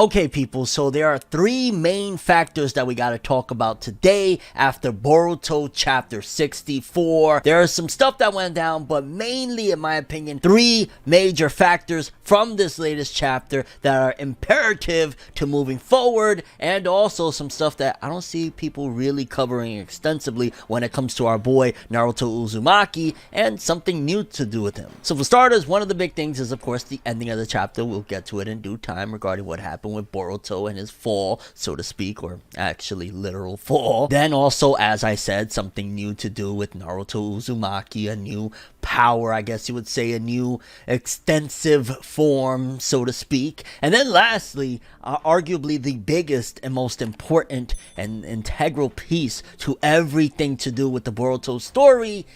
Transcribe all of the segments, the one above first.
Okay, people, so there are three main factors that we gotta talk about today after Boruto chapter 64. There is some stuff that went down, but mainly, in my opinion, three major factors from this latest chapter that are imperative to moving forward, and also some stuff that I don't see people really covering extensively when it comes to our boy Naruto Uzumaki, and something new to do with him. So for starters, one of the big things is, of course, the ending of the chapter. We'll get to it in due time regarding what happened with Boruto and his fall, so to speak, or actually literal fall. Then also, as I said, something new to do with Naruto Uzumaki, a new power, I guess you would say, a new extensive form, so to speak. And then lastly, arguably the biggest and most important and integral piece to everything to do with the Boruto story,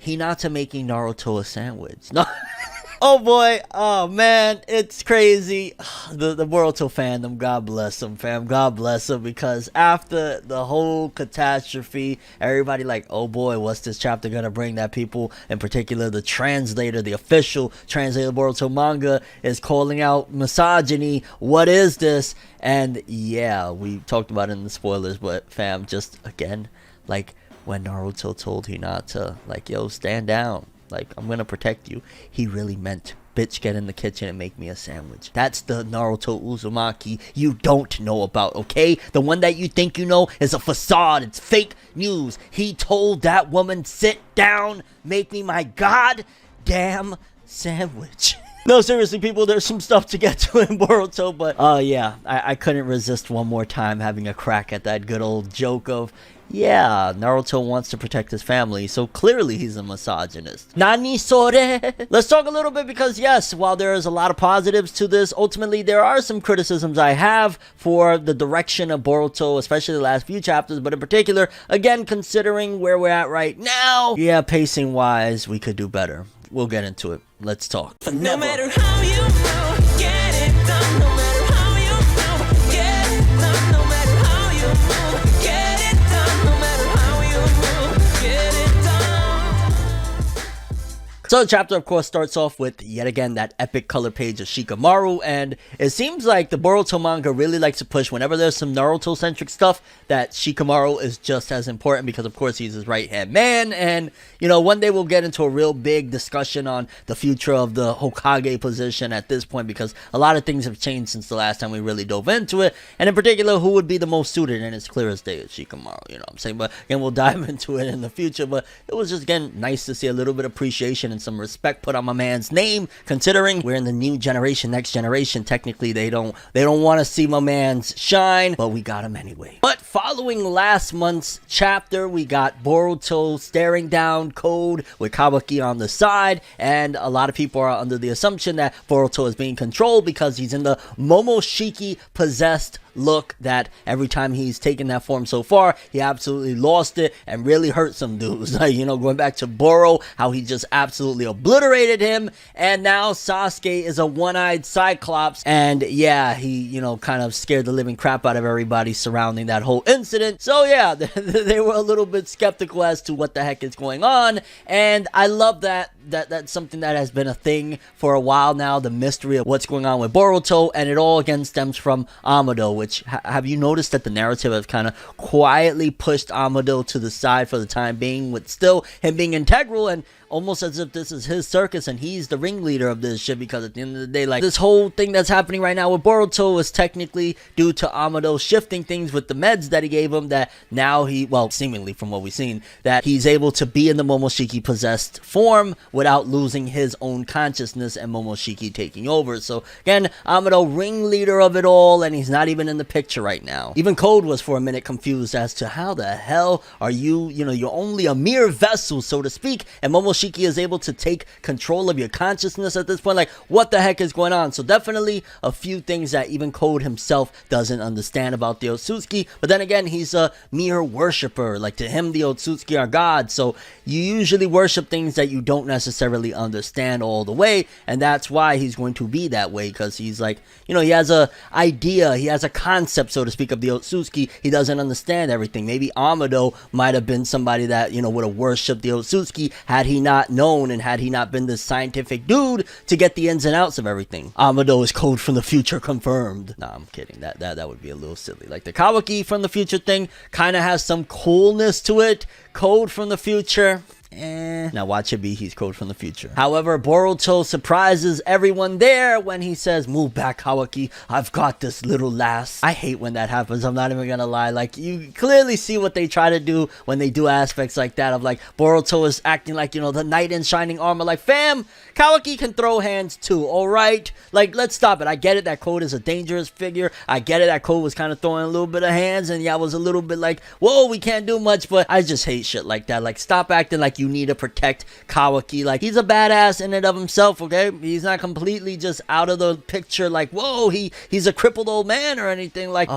Hinata making Naruto a sandwich. No. Oh boy, oh man, it's crazy. The Boruto fandom, God bless them, fam. God bless them, because after the whole catastrophe, everybody like, oh boy, what's this chapter gonna bring? That people, in particular the translator, the official translator of Boruto manga, is calling out misogyny. What is this? And yeah, we talked about it in the spoilers, but fam, just again, like when Naruto told Hinata, like, yo, stand down. Like, I'm gonna protect you. He really meant, bitch, get in the kitchen and make me a sandwich. That's the Naruto Uzumaki you don't know about, okay? The one that you think you know is a facade. It's fake news. He told that woman, sit down, make me my goddamn sandwich. No, seriously, people, there's some stuff to get to in Boruto, but yeah, I couldn't resist one more time having a crack at that good old joke of, yeah, Naruto wants to protect his family, so clearly he's a misogynist. Nani sore? Let's talk a little bit, because yes, while there is a lot of positives to this, ultimately there are some criticisms I have for the direction of Boruto, especially the last few chapters, but in particular, again, considering where we're at right now, yeah, pacing wise, we could do better. We'll get into it. Let's talk. No matter how you move, get it done. No matter how you move, get it done. No matter how you move, get it done. No matter how you move, get it done. So the chapter, of course, starts off with, yet again, that epic color page of Shikamaru, and it seems like the Boruto manga really likes to push, whenever there's some Naruto-centric stuff, that Shikamaru is just as important, because, of course, he's his right-hand man, and, you know, one day we'll get into a real big discussion on the future of the Hokage position at this point, because a lot of things have changed since the last time we really dove into it, and in particular, who would be the most suited, and it's clear as day as Shikamaru, you know what I'm saying? But, again, we'll dive into it in the future, but it was just, again, nice to see a little bit of appreciation and some respect put on my man's name, considering we're in the new generation, next generation. Technically, they don't want to see my man's shine, but we got him anyway. But following last month's chapter, we got Boruto staring down Code with Kawaki on the side, and a lot of people are under the assumption that Boruto is being controlled because he's in the Momoshiki possessed look, that every time he's taken that form so far, he absolutely lost it and really hurt some dudes. Like, you know, going back to Boro, how he just absolutely obliterated him, and now Sasuke is a one-eyed cyclops, and yeah, he, you know, kind of scared the living crap out of everybody surrounding that whole incident. So yeah, they were a little bit skeptical as to what the heck is going on, and I love that that's something that has been a thing for a while now, the mystery of what's going on with Boruto, and it all again stems from Amado, which, have you noticed that the narrative has kind of quietly pushed Amado to the side for the time being, with still him being integral, and almost as if this is his circus and he's the ringleader of this shit, because at the end of the day, like, this whole thing that's happening right now with Boruto is technically due to Amado shifting things with the meds that he gave him, that now he, well, seemingly from what we've seen, that he's able to be in the Momoshiki possessed form without losing his own consciousness and Momoshiki taking over. So again, Amado ringleader of it all, and he's not even in the picture right now. Even Code was for a minute confused as to how the hell are you, you know, you're only a mere vessel, so to speak, and Momoshiki is able to take control of your consciousness at this point. Like, what the heck is going on? So definitely a few things that even Code himself doesn't understand about the Otsutsuki, but then again, he's a mere worshiper. Like, to him, the Otsutsuki are gods, so you usually worship things that you don't necessarily understand all the way, and that's why he's going to be that way, because he's like, you know, he has a idea, he has a concept, so to speak, of the Otsutsuki. He doesn't understand everything. Maybe Amado might have been somebody that, you know, would have worshipped the Otsutsuki had he not known and had he not been this scientific dude to get the ins and outs of everything. Amado is Code from the future confirmed. Nah, I'm kidding. That would be a little silly. Like the Kawaki from the future thing kind of has some coolness to it. Code from the future, now watch it be, he's Code from the future. However, Boruto surprises everyone there when he says, "Move back, Kawaki, I've got this, little lass." I hate when that happens, I'm not even gonna lie. Like, you clearly see what they try to do when they do aspects like that, of like, Boruto is acting like, you know, the knight in shining armor. Like, fam, Kawaki can throw hands too, alright? Like, let's stop it. I get it that Code is a dangerous figure. I get it that Code was kind of throwing a little bit of hands, and yeah, I was a little bit like, whoa, we can't do much, but I just hate shit like that. Like, stop acting like you need to protect Kawaki. Like, he's a badass in and of himself, okay? He's not completely just out of the picture, like, whoa, he's a crippled old man or anything. Like,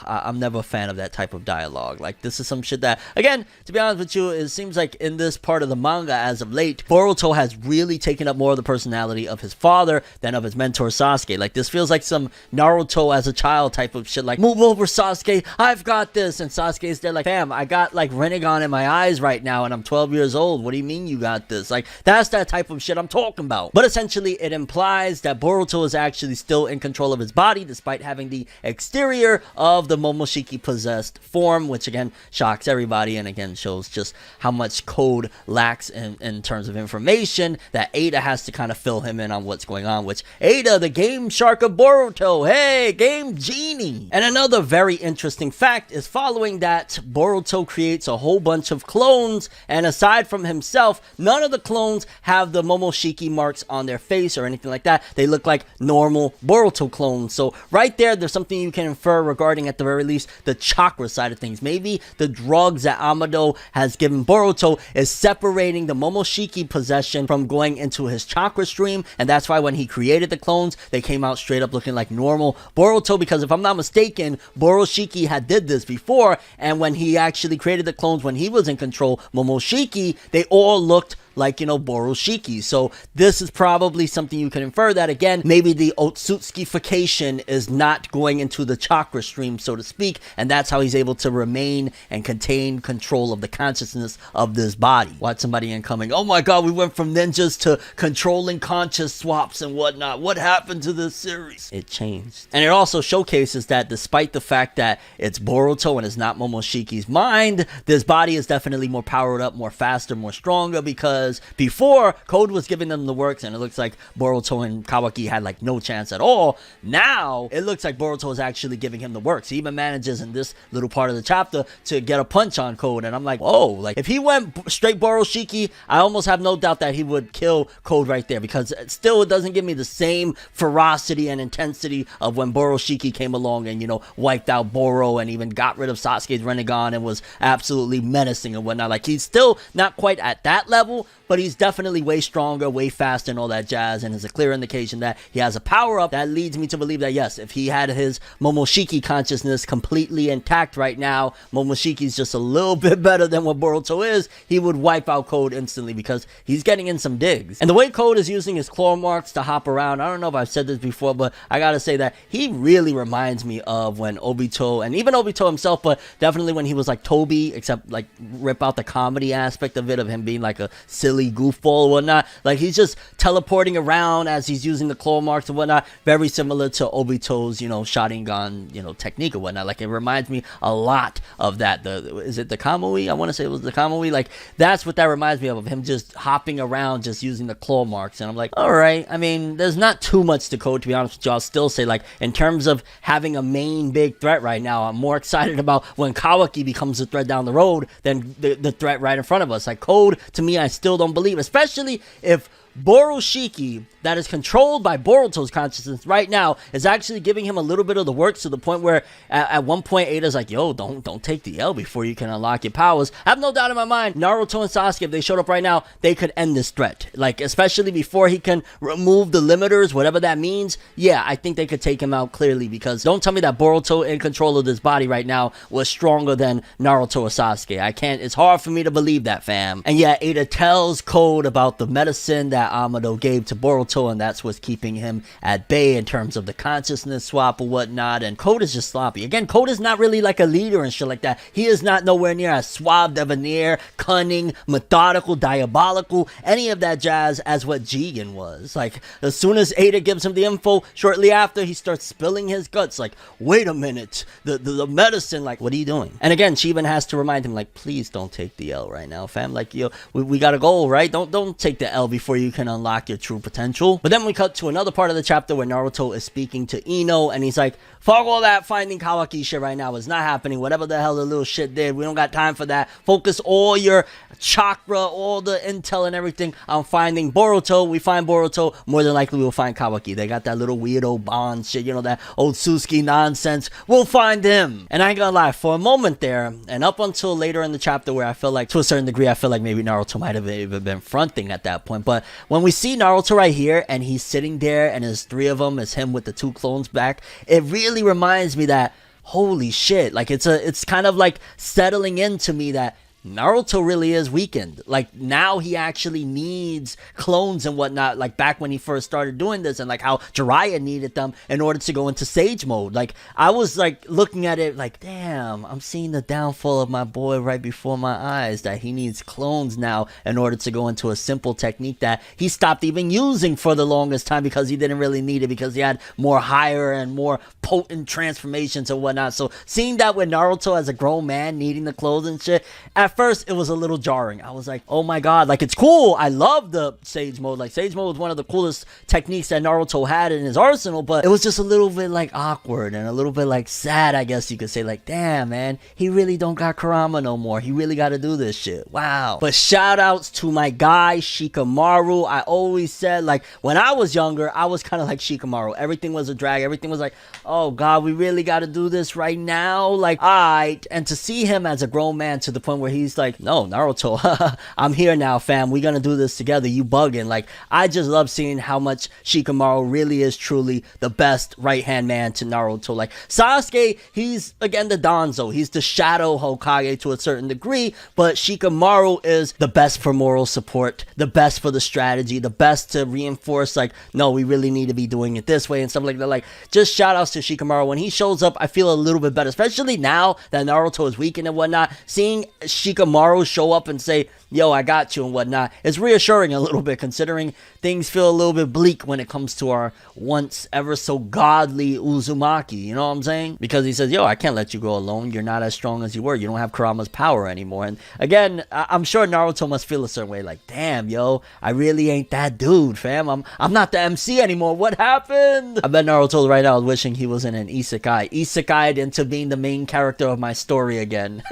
I'm never a fan of that type of dialogue. Like, this is some shit that, again, to be honest with you, it seems like in this part of the manga as of late, Boruto has really taken up more of the personality of his father than of his mentor Sasuke. Like, this feels like some Naruto as a child type of shit. Like, move over, Sasuke, I've got this. And Sasuke's there like, fam, I got like Rinnegan in my eyes right now and I'm 12 years old. What do you mean you got this? Like, that's that type of shit I'm talking about. But essentially, it implies that Boruto is actually still in control of his body, despite having the exterior of the Momoshiki possessed form, which again shocks everybody and again shows just how much Code lacks in terms of information, that Ada has to kind of fill him in on what's going on, which Ada, the game shark of Boruto, hey, game genie. And another very interesting fact is, following that, Boruto creates a whole bunch of clones, and aside from himself, none of the clones have the Momoshiki marks on their face or anything like that. They look like normal Boruto clones. So right there's something you can infer regarding, at the very least, the chakra side of things. Maybe the drugs that Amado has given Boruto is separating the Momoshiki possession from going into his chakra stream, and that's why when he created the clones, they came out straight up looking like normal Boruto, because if I'm not mistaken, Boroshiki had did this before, and when he actually created the clones when he was in control, Momoshiki, they all looked like, you know, Boroshiki. So this is probably something you can infer, that again, maybe the Otsutsukification is not going into the chakra stream, so to speak, and that's how he's able to remain and contain control of the consciousness of this body. Watch somebody incoming, oh my god, we went from ninjas to controlling conscious swaps and whatnot. What happened to this series? It changed. And it also showcases that despite the fact that it's Boruto and it's not Momoshiki's mind, this body is definitely more powered up, more faster, more stronger, because before, Code was giving them the works and it looks like Boruto and Kawaki had like no chance at all. Now it looks like Boruto is actually giving him the works. He even manages in this little part of the chapter to get a punch on Code, and I'm like, oh, like if he went straight Boroshiki, I almost have no doubt that he would kill Code right there, because it doesn't give me the same ferocity and intensity of when Boroshiki came along and, you know, wiped out Boro and even got rid of Sasuke's Rinnegan and was absolutely menacing and whatnot. Like, he's still not quite at that level, but he's definitely way stronger, way faster and all that jazz, and is a clear indication that he has a power-up that leads me to believe that, yes, if he had his Momoshiki consciousness completely intact right now, Momoshiki's just a little bit better than what Boruto is, he would wipe out Code instantly, because he's getting in some digs. And the way Code is using his claw marks to hop around, I don't know if I've said this before, but I gotta say that he really reminds me of when Obito, and even Obito himself, but definitely when he was like Toby, except like rip out the comedy aspect of it, of him being like a silly goofball or whatnot. Like, he's just teleporting around as he's using the claw marks and whatnot, very similar to Obito's, you know, Sharingan, you know, technique or whatnot. Like, it reminds me a lot of that. Is it the Kamui? I want to say it was the Kamui. Like, that's what that reminds me of him just hopping around, just using the claw marks. And I'm like, all right, I mean, there's not too much to Code, to be honest with you. I'll still say, like, in terms of having a main big threat right now, I'm more excited about when Kawaki becomes a threat down the road than the threat right in front of us. Like, Code, to me, I still don't believe, especially if Boroshiki, that is controlled by Boruto's consciousness right now, is actually giving him a little bit of the works, to the point where at one point Ada's like, yo, don't take the L before you can unlock your powers. I have no doubt in my mind, Naruto and Sasuke, if they showed up right now, they could end this threat. Like, especially before he can remove the limiters, whatever that means. Yeah, I think they could take him out clearly, because don't tell me that Boruto in control of this body right now was stronger than Naruto or Sasuke. I can't, it's hard for me to believe that, fam. And yeah, Ada tells Code about the medicine that Amado gave to Boruto, and that's what's keeping him at bay in terms of the consciousness swap or whatnot. And Code is just sloppy. Again, Code is not really like a leader and shit like that. He is not nowhere near as suave, debonair, cunning, methodical, diabolical, any of that jazz as what Jigen was. Like, as soon as Ada gives him the info, shortly after, he starts spilling his guts. Like, wait a minute, the medicine, like, what are you doing? And again, she even has to remind him, like, please don't take the L right now, fam. Like, yo, we got a goal, right? Don't take the L before you can unlock your true potential. But then we cut to another part of the chapter where Naruto is speaking to Ino, and he's like, fuck all that finding Kawaki shit right now. It's not happening. Whatever the hell the little shit did, we don't got time for that. Focus all your chakra, all the intel and everything on finding Boruto. We find Boruto, more than likely we'll find Kawaki. They got that little weirdo bond shit, you know, that old Sasuke nonsense. We'll find him. And I ain't gonna lie, for a moment there, and up until later in the chapter where I feel like, to a certain degree, I feel like maybe Naruto might have even been fronting at that point. But when we see Naruto right here, and he's sitting there, and there's three of them, it's him with the two clones back, it really reminds me that, holy shit, like, it's kind of like settling into me that Naruto really is weakened. Like, now he actually needs clones and whatnot, like back when he first started doing this, and like how Jiraiya needed them in order to go into Sage mode. Like, I was like looking at it like, damn, I'm seeing the downfall of my boy right before my eyes, that he needs clones now in order to go into a simple technique that he stopped even using for the longest time, because he didn't really need it, because he had more higher and more potent transformations and whatnot. So seeing that with Naruto as a grown man needing the clothes and shit, at first it was a little jarring. I was like, oh my god, like, it's cool. I love the Sage mode. Like, Sage mode was one of the coolest techniques that Naruto had in his arsenal, but it was just a little bit like awkward and a little bit like sad, I guess you could say. Like, damn, man, he really don't got Kurama no more. He really got to do this shit. Wow. But shout outs to my guy Shikamaru. I always said, like, when I was younger, I was kind of like Shikamaru. Everything was a drag. Everything was like, oh god, we really got to do this right now. Like, alright. And to see him as a grown man to the point where he's like, no, Naruto, I'm here now, fam. We're gonna do this together. You bugging. Like, I just love seeing how much Shikamaru really is truly the best right-hand man to Naruto. Like, Sasuke, he's, again, the Danzo. He's the shadow Hokage to a certain degree, but Shikamaru is the best for moral support, the best for the strategy, the best to reinforce, like, no, we really need to be doing it this way and stuff like that. Like, just shout outs to Shikamaru. When he shows up, I feel a little bit better, especially now that Naruto is weakened and whatnot. Seeing Shikamaru show up and say, yo, I got you and whatnot, it's reassuring a little bit, considering things feel a little bit bleak when it comes to our once ever so godly Uzumaki, you know what I'm saying? Because he says, yo, I can't let you go alone. You're not as strong as you were. You don't have Kurama's power anymore. And again, I'm sure Naruto must feel a certain way, like, damn, yo, I really ain't that dude, fam. I'm not the MC anymore. What happened? I bet Naruto right now is wishing he was in an isekai'd into being the main character of my story again.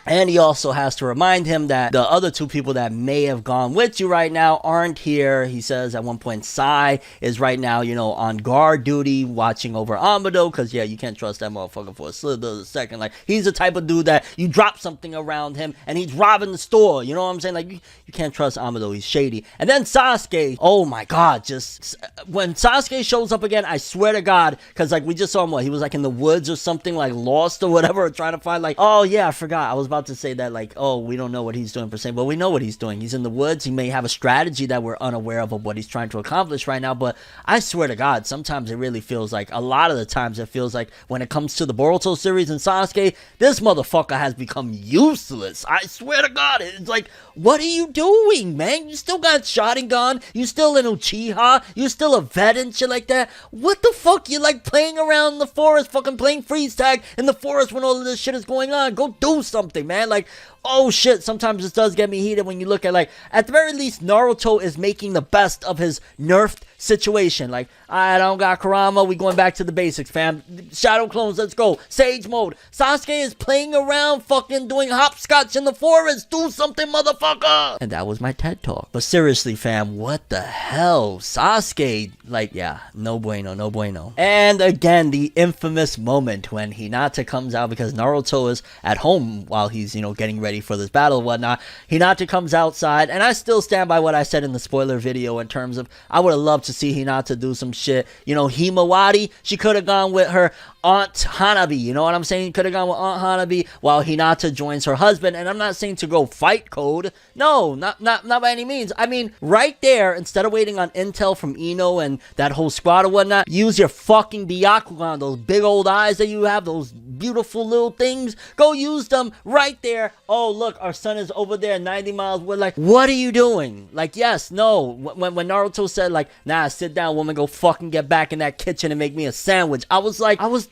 And he also has to remind him that the other two people that may have gone with you right now aren't here. He says at one point Sai is right now, you know, on guard duty watching over Amado, because, yeah, you can't trust that motherfucker for a slither of a second. Like, he's the type of dude that you drop something around him and he's robbing the store. You know what I'm saying? Like, you can't trust Amado. He's shady. And then Sasuke, oh my god, just when Sasuke shows up again, I swear to god, because, like, we just saw him, what, he was like in the woods or something, like lost or whatever, trying to find, like, oh yeah, I forgot. I was about to say that, like, oh, we don't know what he's doing per se, but we know what he's doing. He's in the woods. He may have a strategy that we're unaware of what he's trying to accomplish right now, but I swear to god, sometimes it really feels like, a lot of the times it feels like, when it comes to the Boruto series and Sasuke, this motherfucker has become useless. I swear to god, it's like, what are you doing, man? You still got Sharingan, you still an Uchiha, you still a vet and shit like that. What the fuck? You like playing around in the forest, fucking playing freeze tag in the forest when all of this shit is going on. Go do something, man. Like, oh shit, sometimes this does get me heated when you look at, like, at the very least, Naruto is making the best of his nerfed situation. Like, I don't got Kurama, we going back to the basics, fam. Shadow clones, let's go. Sage mode. Sasuke is playing around, fucking doing hopscotch in the forest. Do something, motherfucker. And that was my TED talk. But seriously, fam, what the hell? Sasuke, like, yeah, no bueno, no bueno. And again, the infamous moment when Hinata comes out because Naruto is at home while he's, you know, getting ready for this battle and whatnot. Hinata comes outside, and I still stand by what I said in the spoiler video in terms of I would have loved to see Hinata do some shit. You know, Himawari, she could have gone with her Aunt Hanabi, you know what I'm saying? Could have gone with Aunt Hanabi while Hinata joins her husband. And I'm not saying to go fight Code. No, not by any means. I mean, right there, instead of waiting on intel from Ino and that whole squad or whatnot, use your fucking Byakugan, those big old eyes that you have, those beautiful little things. Go use them right there. Oh, look, our son is over there 90 miles. We're like, what are you doing? Like, yes, no. When Naruto said, like, nah, sit down, woman, go fucking get back in that kitchen and make me a sandwich. I was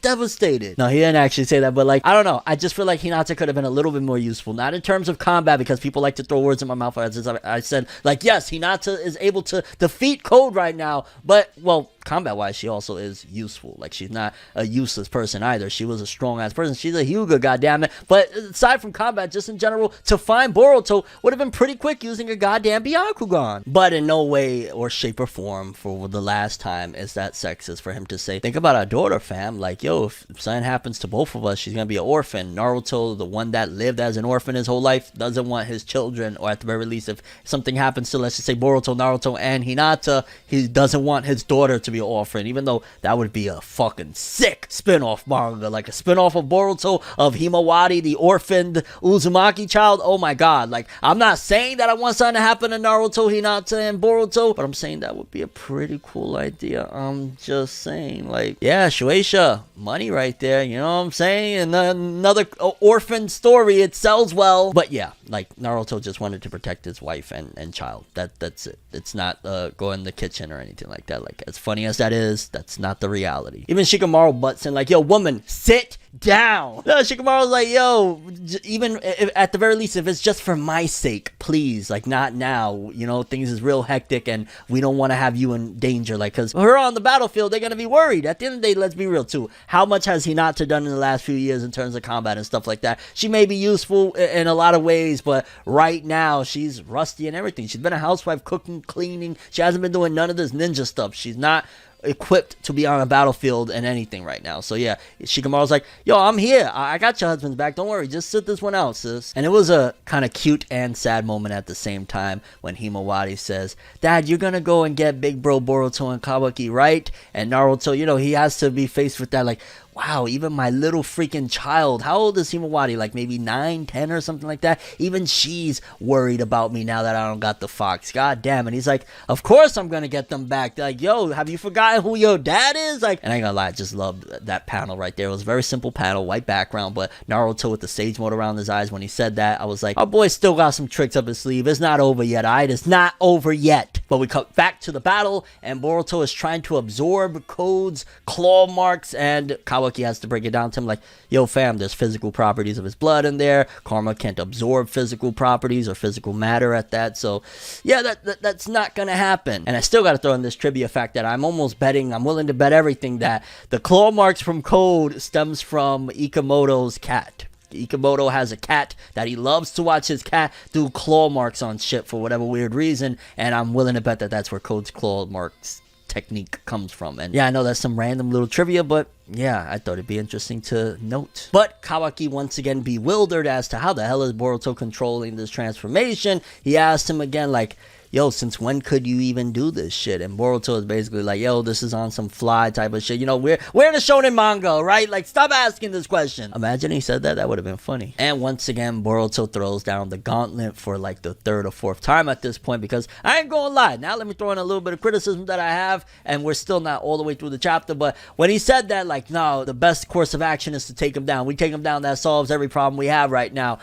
devastated. No, he didn't actually say that, but like, I don't know. I just feel like Hinata could have been a little bit more useful. Not in terms of combat, because people like to throw words in my mouth. As I said, like, yes, Hinata is able to defeat Code right now, but, well, combat-wise, she also is useful. Like, she's not a useless person either. She was a strong-ass person. She's a Hyuga, goddammit. But aside from combat, just in general, to find Boruto would have been pretty quick using a goddamn Byakugan. But in no way or shape or form, for the last time, is that sexist for him to say, think about our daughter, fam. Like, yo, if something happens to both of us, she's gonna be an orphan. Naruto, the one that lived as an orphan his whole life, doesn't want his children, or at the very least, if something happens to, let's just say, Boruto, Naruto, and Hinata, he doesn't want his daughter to be an orphan, even though that would be a fucking sick spin-off manga, like a spin-off of Boruto, of Himawari, the orphaned Uzumaki child. Oh my god, like, I'm not saying that I want something to happen to Naruto, Hinata, and Boruto, but I'm saying that would be a pretty cool idea. I'm just saying, like, yeah, Shueisha, money right there, you know what I'm saying? And another orphan story, it sells well. But yeah, like, Naruto just wanted to protect his wife and child. That's it. It's not go in the kitchen or anything like that. Like, as funny as that is, that's not the reality. Even Shikamaru butts in like, yo, woman, sit down. No, Shikamaru's like, yo, even if, at the very least, if it's just for my sake, please, like, not now. You know, things is real hectic and we don't want to have you in danger. Like, because her on the battlefield, they're going to be worried. At the end of the day, let's be real too. How much has Hinata done in the last few years in terms of combat and stuff like that? She may be useful in a lot of ways, but right now, she's rusty and everything. She's been a housewife, cooking, cleaning. She hasn't been doing none of this ninja stuff. She's not equipped to be on a battlefield and anything right now. So yeah, Shikamaru's like, yo, I'm here. I got your husband's back. Don't worry. Just sit this one out, sis. And it was a kind of cute and sad moment at the same time when Himawari says, Dad, you're gonna go and get big bro Boruto and Kawaki, right? And Naruto, you know, he has to be faced with that, like, wow, even my little freaking child, how old is Himawari? Like maybe 9, 10 or something like that? Even she's worried about me now that I don't got the fox. God damn it. He's like, of course I'm gonna get them back. They're like, yo, have you forgotten who your dad is? Like, and I ain't gonna lie, I just loved that panel right there. It was a very simple panel, white background, but Naruto with the sage mode around his eyes when he said that, I was like, our boy still got some tricks up his sleeve. It's not over yet, alright? It's not over yet. But we cut back to the battle, and Boruto is trying to absorb Code's claw marks, and Kawaki has to break it down to him like, yo fam, there's physical properties of his blood in there. Karma can't absorb physical properties or physical matter at that. So yeah, that's not gonna happen. And I still gotta throw in this trivia fact that I'm willing to bet everything that the claw marks from Code stems from Ikamoto's cat. Ikamoto has a cat that he loves to watch his cat do claw marks on shit for whatever weird reason, and I'm willing to bet that that's where Code's claw marks technique comes from. And yeah, I know that's some random little trivia, but yeah, I thought it'd be interesting to note. But Kawaki once again bewildered as to how the hell is Boruto controlling this transformation. He asked him again like, yo, since when could you even do this shit? And Boruto is basically like, yo, this is on some fly type of shit. You know, we're in a shonen manga, right? Like, stop asking this question. Imagine he said that. That would have been funny. And once again, Boruto throws down the gauntlet for like the 3rd or 4th time at this point, because I ain't gonna lie. Now let me throw in a little bit of criticism that I have, and we're still not all the way through the chapter. But when he said that, like, no, the best course of action is to take him down. We take him down, that solves every problem we have right now.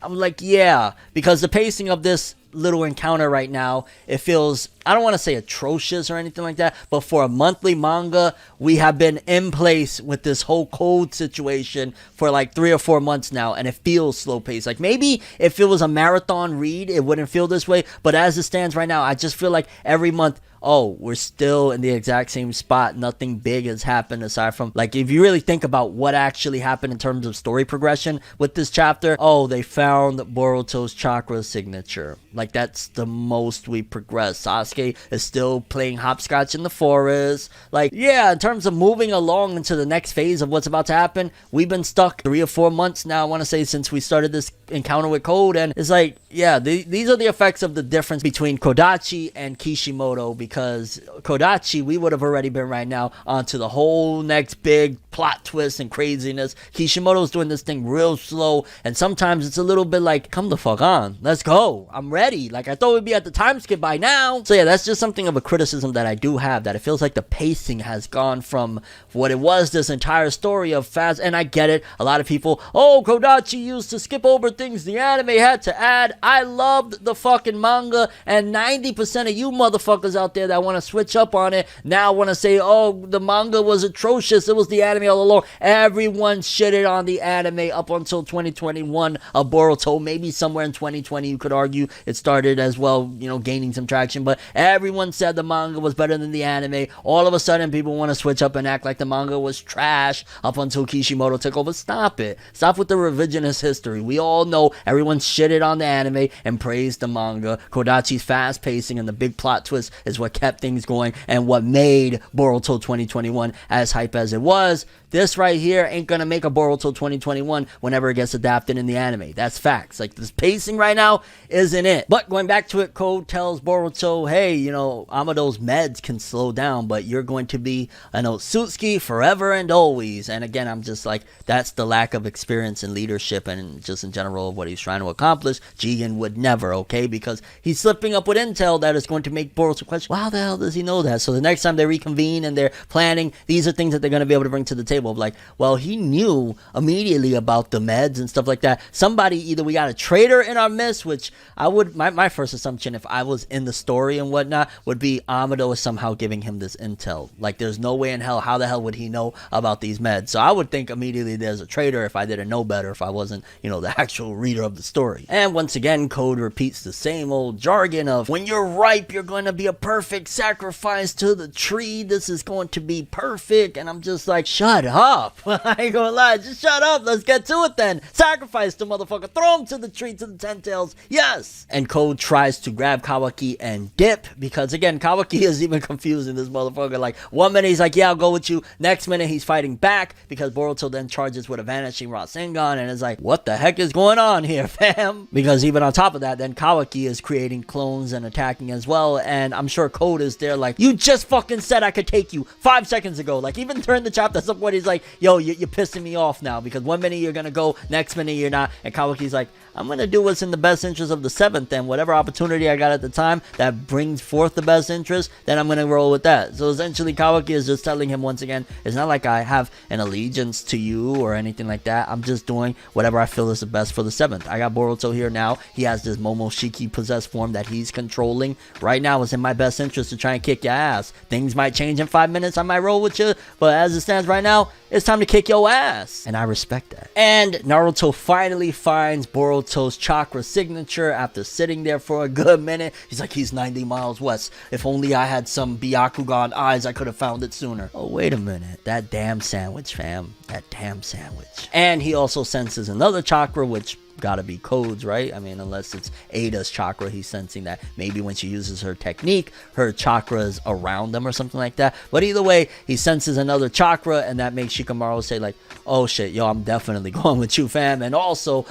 I'm like, yeah, because the pacing of this little encounter right now, it feels, I don't want to say atrocious or anything like that, but for a monthly manga, we have been in place with this whole Code situation for like 3 or 4 months now, and it feels slow paced. Like, maybe if it was a marathon read, it wouldn't feel this way, but as it stands right now, I just feel like every month, oh, we're still in the exact same spot. Nothing big has happened aside from, like, if you really think about what actually happened in terms of story progression with this chapter, oh, they found Boruto's chakra signature. Like, that's the most we progress. Sasuke is still playing hopscotch in the forest. Like, yeah, in terms of moving along into the next phase of what's about to happen, we've been stuck 3 or 4 months now, I want to say, since we started this encounter with Code, and it's like, yeah, these are the effects of the difference between Kodachi and Kishimoto, because Kodachi, we would have already been right now onto the whole next big plot twist and craziness. Kishimoto's doing this thing real slow, and sometimes it's a little bit like, come the fuck on, let's go, I'm ready. Like, I thought we'd be at the time skip by now. So yeah, that's just something of a criticism that I do have, that it feels like the pacing has gone from what it was this entire story of fast, and I get it, a lot of people, oh, Kodachi used to skip over things the anime had to add. I loved the fucking manga, and 90% of you motherfuckers out there that want to switch up on it now want to say, oh, the manga was atrocious, it was the anime all along. Everyone shitted on the anime up until 2021 of Boruto. Maybe somewhere in 2020 you could argue it started as well, you know, gaining some traction, but everyone said the manga was better than the anime. All of a sudden people want to switch up and act like the manga was trash up until Kishimoto took over. Stop it. Stop with the revisionist history. We all know everyone shitted on the anime and praised the manga. Kodachi's fast pacing and the big plot twist is what kept things going and what made Boruto 2021 as hype as it was. This right here ain't gonna make a Boruto 2021 whenever it gets adapted in the anime. That's facts. Like, this pacing right now isn't it. But going back to it, Code tells Boruto, hey, you know, Amado's meds can slow down, but you're going to be an Otsutsuki forever and always. And again, I'm just like, that's the lack of experience and leadership and just in general of what he's trying to accomplish. Jigen would never, okay? Because he's slipping up with intel that is going to make Boruto question, how the hell does he know that? So the next time they reconvene and they're planning, these are things that they're going to be able to bring to the table. Of like, well, he knew immediately about the meds and stuff like that. Somebody, either we got a traitor in our midst, which I would, my first assumption if I was in the story and whatnot would be Amado is somehow giving him this intel. Like, there's no way in hell, how the hell would he know about these meds? So I would think immediately there's a traitor if I didn't know better, if I wasn't, you know, the actual reader of the story. And once again, Code repeats the same old jargon of, when you're ripe, you're going to be a perfect sacrifice to the tree. This is going to be perfect. And I'm just like, shut up. I ain't gonna lie, just shut up. Let's get to it then. Sacrifice the motherfucker. Throw him to the tree, to the 10 tails. Yes. And Code tries to grab Kawaki and dip, because again, Kawaki is even confusing this motherfucker. Like, 1 minute he's like, yeah, I'll go with you. Next minute he's fighting back, because Boruto then charges with a vanishing Rasengan, and it's like, what the heck is going on here, fam? Because even on top of that, then Kawaki is creating clones and attacking as well, and I'm sure Code is there like, you just fucking said I could take you 5 seconds ago. Like, even during the chapter, at some point he's like, yo, you're pissing me off now, because 1 minute you're gonna go, next minute you're not. And Kawaki's like, I'm gonna do what's in the best interest of the 7th, and whatever opportunity I got at the time that brings forth the best interest, then I'm gonna roll with that. So essentially Kawaki is just telling him once again, it's not like I have an allegiance to you or anything like that. I'm just doing whatever I feel is the best for the 7th. I got Boruto here now. He has this Momoshiki possessed form that he's controlling. Right now it's in my best interest to try and kick your ass. Things might change in 5 minutes. I might roll with you, but as it stands right now, it's time to kick your ass. And I respect that. And Naruto finally finds Boruto's chakra signature after sitting there for a good minute. He's like, he's 90 miles west. If only I had some Byakugan eyes, I could have found it sooner. Oh, wait a minute. That damn sandwich, fam. That damn sandwich. And he also senses another chakra, which gotta be Code's, right? I mean, unless it's Ada's chakra, he's sensing that maybe when she uses her technique, her chakra is around them or something like that. But either way, he senses another chakra, and that makes Shikamaru say like, oh shit, yo, I'm definitely going with you, fam. And also,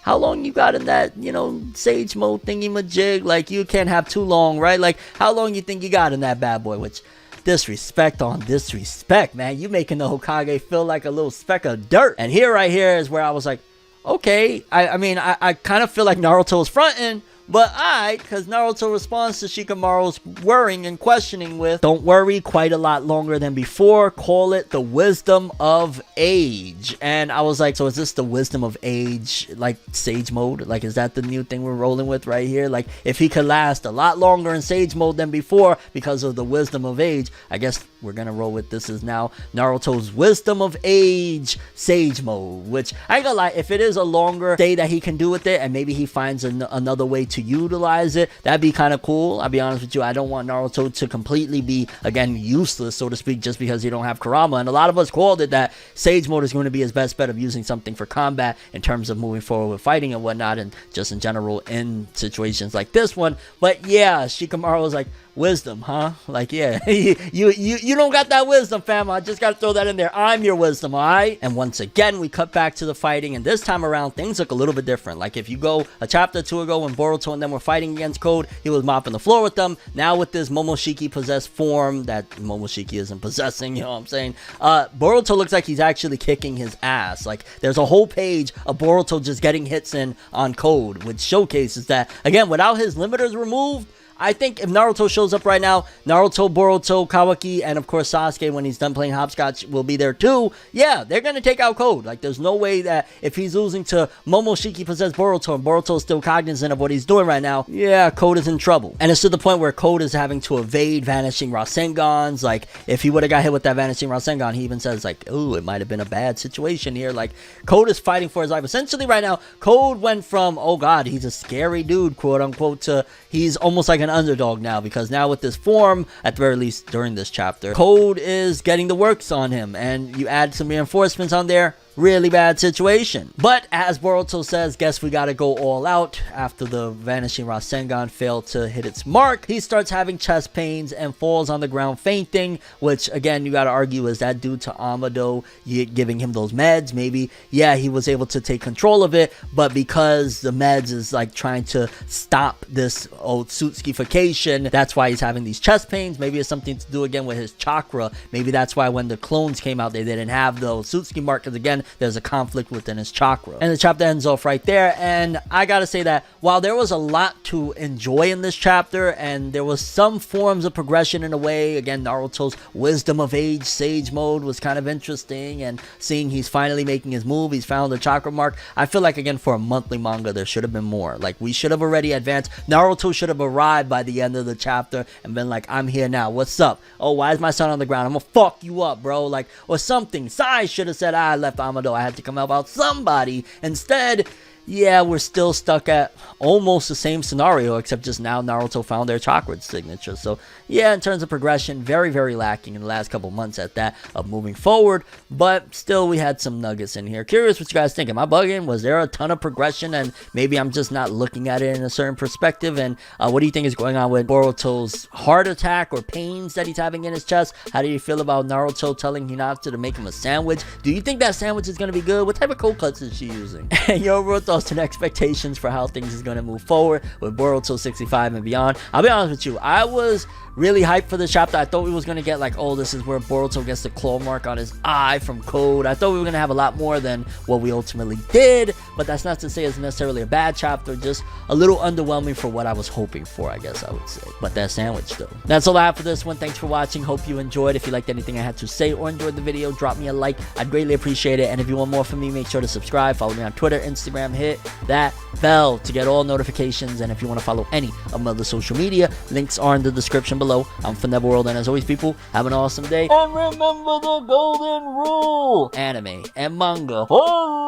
how long you got in that, you know, sage mode thingy majig? Like, you can't have too long, right? Like, how long you think you got in that bad boy? Which, disrespect on disrespect, man. You making the Hokage feel like a little speck of dirt. And here, right here, is where I was like, okay, I mean, I kind of feel like Naruto is fronting, but because Naruto responds to Shikamaru's worrying and questioning with, don't worry quite a lot longer than before, call it the wisdom of age. And I was like, so is this the wisdom of age, like sage mode? Like, is that the new thing we're rolling with right here? Like, if he could last a lot longer in sage mode than before because of the wisdom of age, I guess we're gonna roll with this is now Naruto's Wisdom of Age Sage Mode, which I ain't gonna lie, if it is a longer stay that he can do with it and maybe he finds another way to utilize it, that'd be kind of cool. I'll be honest with you, I don't want Naruto to completely be, again, useless, so to speak, just because you don't have Kurama. And a lot of us called it that Sage Mode is going to be his best bet of using something for combat in terms of moving forward with fighting and whatnot, and just in general in situations like this one. But yeah, Shikamaru was like, wisdom, huh? Like, yeah, you don't got that wisdom, fam. I just gotta throw that in there. I'm your wisdom, alright? And once again, we cut back to the fighting, and this time around, things look a little bit different. Like, if you go a chapter or two ago when Boruto and them were fighting against Code, he was mopping the floor with them. Now with this Momoshiki possessed form that Momoshiki isn't possessing, you know what I'm saying? Boruto looks like he's actually kicking his ass. Like, there's a whole page of Boruto just getting hits in on Code, which showcases that, again, without his limiters removed, I think if Naruto shows up right now, Naruto, Boruto, Kawaki, and of course Sasuke when he's done playing hopscotch will be there too. Yeah, they're going to take out Code. Like, there's no way that if he's losing to Momoshiki possessed Boruto and Boruto's still cognizant of what he's doing right now, yeah, Code is in trouble. And it's to the point where Code is having to evade vanishing Rasengans. Like, if he would have got hit with that vanishing Rasengan, he even says, like, oh, it might have been a bad situation here. Like, Code is fighting for his life. Essentially right now, Code went from, oh god, he's a scary dude, quote unquote, to he's almost like an underdog now, because now with this form, at the very least during this chapter, Code is getting the works on him, and you add some reinforcements on there, really bad situation. But as Boruto says, guess we gotta go all out. After the vanishing Rasengan failed to hit its mark, he starts having chest pains and falls on the ground fainting, which again, you gotta argue, is that due to Amado giving him those meds? Maybe, yeah, he was able to take control of it, but because the meds is like trying to stop this Otsutsukification, that's why he's having these chest pains. Maybe it's something to do again with his chakra. Maybe that's why when the clones came out, they didn't have the Otsutsuki mark, because again, there's a conflict within his chakra. And the chapter ends off right there. And I gotta say that while there was a lot to enjoy in this chapter, and there was some forms of progression in a way, again, Naruto's Wisdom of Age Sage Mode was kind of interesting, and seeing he's finally making his move, he's found the chakra mark. I feel like, again, for a monthly manga, there should have been more. Like, we should have already advanced. Naruto should have arrived by the end of the chapter and been like, I'm here now, what's up? Oh, why is my son on the ground? I'm gonna fuck you up, bro. Like, or something. Sai should have said, I left Amado, I had to come help out somebody. Instead, yeah, we're still stuck at almost the same scenario, except just now Naruto found their chakra signature. So yeah, in terms of progression, very, very lacking in the last couple months at that of moving forward. But still, we had some nuggets in here. Curious what you guys think. Am I bugging? Was there a ton of progression and maybe I'm just not looking at it in a certain perspective? And what do you think is going on with Boruto's heart attack or pains that he's having in his chest? How do you feel about Naruto telling Hinata to make him a sandwich? Do you think that sandwich is going to be good? What type of cold cuts is she using? And your overall thoughts and expectations for how things is going to move forward with Boruto 65 and beyond. I'll be honest with you, I was really hyped for this chapter. I thought we was going to get like, oh, this is where Boruto gets the claw mark on his eye from Code. I thought we were going to have a lot more than what we ultimately did, but that's not to say it's necessarily a bad chapter, just a little underwhelming for what I was hoping for, I guess I would say. But that sandwich though. That's all I have for this one. Thanks for watching. Hope you enjoyed. If you liked anything I had to say or enjoyed the video, drop me a like. I'd greatly appreciate it. And if you want more from me, make sure to subscribe. Follow me on Twitter, Instagram. Hit that bell to get all notifications. And if you want to follow any of my other social media, links are in the description below. I'm ForneverWorld, and as always, people, have an awesome day. And remember the golden rule: anime and manga for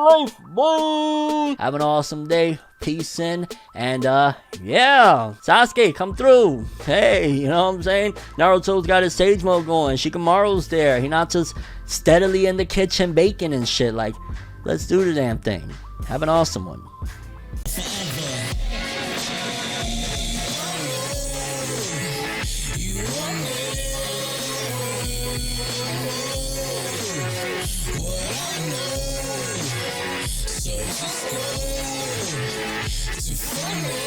life, boy. Have an awesome day. Peace in, and yeah, Sasuke, come through. Hey, you know what I'm saying? Naruto's got his Sage Mode going. Shikamaru's there. Hinata's steadily in the kitchen baking and shit. Like, let's do the damn thing. Have an awesome one. So just go to find